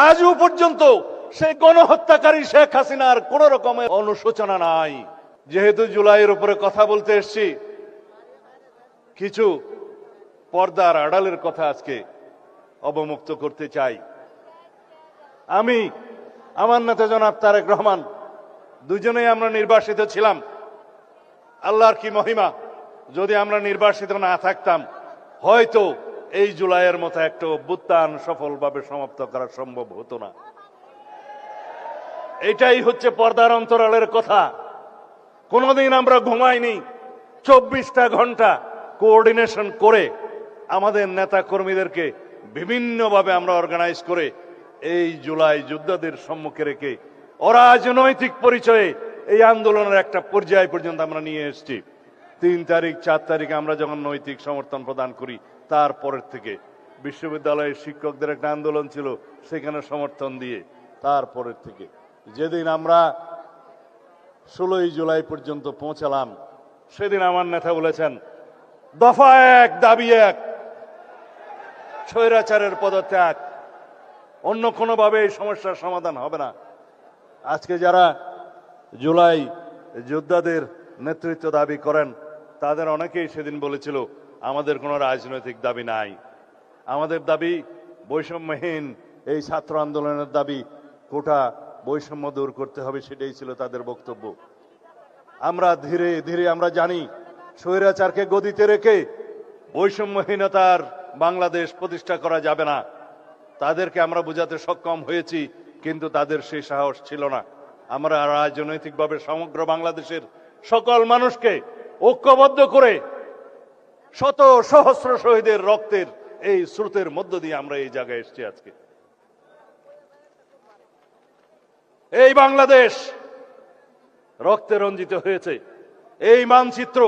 আজও পর্যন্ত সেই গণহত্যাকারী শেখ হাসিনার কোন রকমের অনুশোচনা নাই। যেহেতু জুলাইয়ের উপরে কথা বলতে এসেছি, কিছু পর্দার আড়ালের কথা আজকে অবমুক্ত করতে চাই। আমি, আমার নেতা জনাব তারেক রহমান, দুজনেই আমরা নির্বাসিত ছিলাম। আল্লাহর কি মহিমা, যদি আমরা নির্বাসিত না থাকতাম হয়তো এই জুলাইয়ের মতো একটা অভ্যুত্থান সফলভাবে সমাপ্ত করা সম্ভব হতো না। এটাই হচ্ছে পর্দার অন্তরালের কথা। কোনোদিন আমরা ঘুমাইনি। 24টা ঘন্টা কোঅর্ডিনেশন করে আমাদের নেতা কর্মীদেরকে বিভিন্নভাবে আমরা অর্গানাইজ করে এই জুলাই যোদ্ধাদের সম্মুখে রেখে অরাজনৈতিক পরিচয়ে এই আন্দোলনের একটা পর্যায় পর্যন্ত আমরা নিয়ে এসেছি। 3 তারিখ 4 তারিখে আমরা যখন নৈতিক সমর্থন প্রদান করি, তারপরের থেকে বিশ্ববিদ্যালয়ের শিক্ষকদের একটা আন্দোলন ছিল, সেখানে সমর্থন দিয়ে তারপরের থেকে যেদিন আমরা 16ই জুলাই পর্যন্ত পৌঁছালাম, সেদিন আমার নেতা বলেছেন, দফা 1 দাবি 1, স্বৈরাচারের পদত্যাগ, অন্য কোনোভাবে এই সমস্যার সমাধান হবে না। আজকে যারা জুলাই যোদ্ধাদের নেতৃত্ব দাবি করেন, তাদের অনেকেই সেদিন বলেছিল আমাদের কোনো রাজনৈতিক দাবি নাই, আমাদের দাবি বৈষম্যহীন এই ছাত্র আন্দোলনের দাবি, কোটা বৈষম্য দূর করতে হবে, সেটাই ছিল তাদের বক্তব্য। আমরা ধীরে ধীরে আমরা জানি স্বৈরাচারকে গদিতে রেখে বৈষম্যহীনতার বাংলাদেশ প্রতিষ্ঠা করা যাবে না। তাদেরকে আমরা বোঝাতে সক্ষম হয়েছি, কিন্তু তাদের সেই সাহস ছিল না। আমরা রাজনৈতিকভাবে সমগ্র বাংলাদেশের সকল মানুষকে ঐক্যবদ্ধ করে শত সহস্র শহীদের রক্তের এই স্রোতের মধ্য দিয়ে আমরা এই জায়গায় এসেছি। আজকে এই বাংলাদেশ রক্তে রঞ্জিত হয়েছে, এই মানচিত্র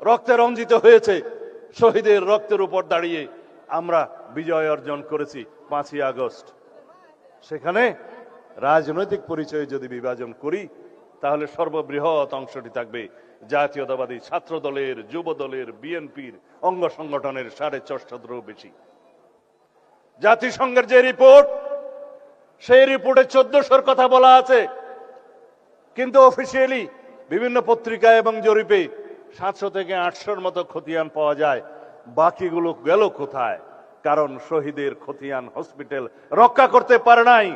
রক্তে রঞ্জিত হয়েছে। শহীদের রক্তের উপর দাঁড়িয়ে আমরা বিজয় অর্জন করেছি 5ই আগস্ট। সেখানে রাজনৈতিক পরিচয়ে যদি বিভাজন করি, তাহলে সর্ববৃহৎ অংশটি থাকবে জাতীয়তাবাদী ছাত্র দলের, যুব দলের, বিএনপির অঙ্গ সংগঠনের 450-ও বেশি। জাতিসংঘের যে রিপোর্ট, সেই রিপোর্টে 1400-র কথা বলা আছে, কিন্তু অফিসিয়ালি বিভিন্ন পত্রিকা এবং জরিপে 700 থেকে 800-র মতো খতিয়ান পাওয়া যায়। বাকিগুলো গেল কোথায়? কারণ শহীদের খতিয়ান হসপিটাল রক্ষা করতে পারে নাই,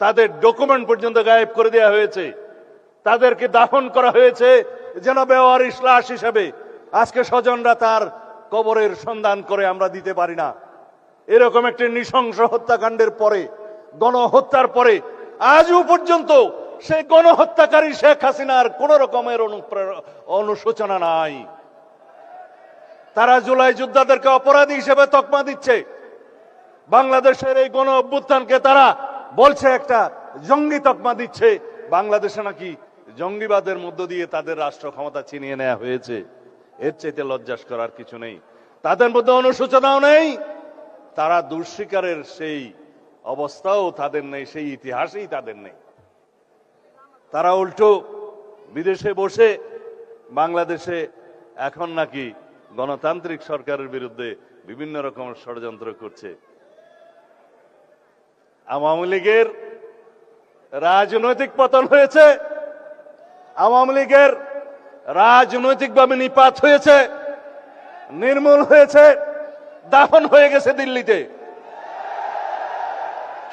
তাদের ডকুমেন্ট পর্যন্ত গায়েব করে দেওয়া হয়েছে, তাদেরকে দাফন করা হয়েছে যেন বেওয়ারিশ লাশ হিসেবে। আজকে স্বজনরা তার কবরের সন্ধান করে আমরা দিতে পারি না। এরকম একটি নৃশংস হত্যাকাণ্ডের পরে, গণহত্যার পরে আজও পর্যন্ত সেই গণহত্যাকারী শেখ হাসিনার কোন রকমের অনুশোচনা নাই। তারা জুলাই যোদ্ধাদেরকে অপরাধী হিসেবে তকমা দিচ্ছে। বাংলাদেশের এই গণ অভ্যুত্থানকে তারা বলছে একটা জঙ্গি তকমা দিচ্ছে। বাংলাদেশে নাকি জঙ্গিবাদের মধ্য দিয়ে তাদের রাষ্ট্র ক্ষমতা ছিনিয়ে নেওয়া হয়েছে। এর চাইতে লজ্জাস করার কিছু নেই। তাদের মধ্যে অনুশোচনাও নেই, তারা দুঃস্বীকারের সেই অবস্থাও তাদের নেই, সেই ইতিহাসেই তাদের নেই। তারা উল্টো বিদেশে বসে বাংলাদেশে এখন নাকি গণতান্ত্রিক সরকারের বিরুদ্ধে বিভিন্ন রকমের ষড়যন্ত্র করছে। আওয়ামী লীগের রাজনৈতিক পতন হয়েছে, আওয়ামী লীগের রাজনৈতিকভাবে নিপাত হয়েছে, নির্মূল হয়েছে, দাফন হয়ে গেছে দিল্লিতে।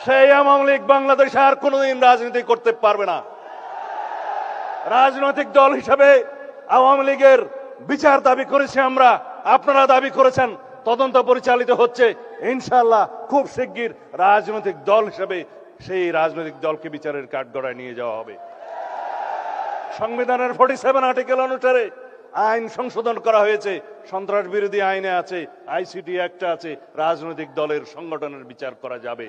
সেই আওয়ামী লীগ বাংলাদেশে আর কোনোদিন রাজনীতি করতে পারবে না। রাজনৈতিক দল হিসেবে আওয়ামী লীগের বিচার দাবি করেছি আমরা, আপনারা দাবি করেছেন, তদন্ত পরিচালিত হচ্ছে। ইনশাআল্লাহ খুব শিগগির রাজনৈতিক দল হিসেবে সেই রাজনৈতিক দলকে বিচারের কাঠগড়ায় নিয়ে যাওয়া হবে। সংবিধানের 47 আর্টিকেল অনুসারে আইন সংশোধন করা হয়েছে, সন্ত্রাস বিরোধী আইনে আছে, আইসিটি অ্যাক্টে আছে, রাজনৈতিক দলের সংগঠনের বিচার করা যাবে।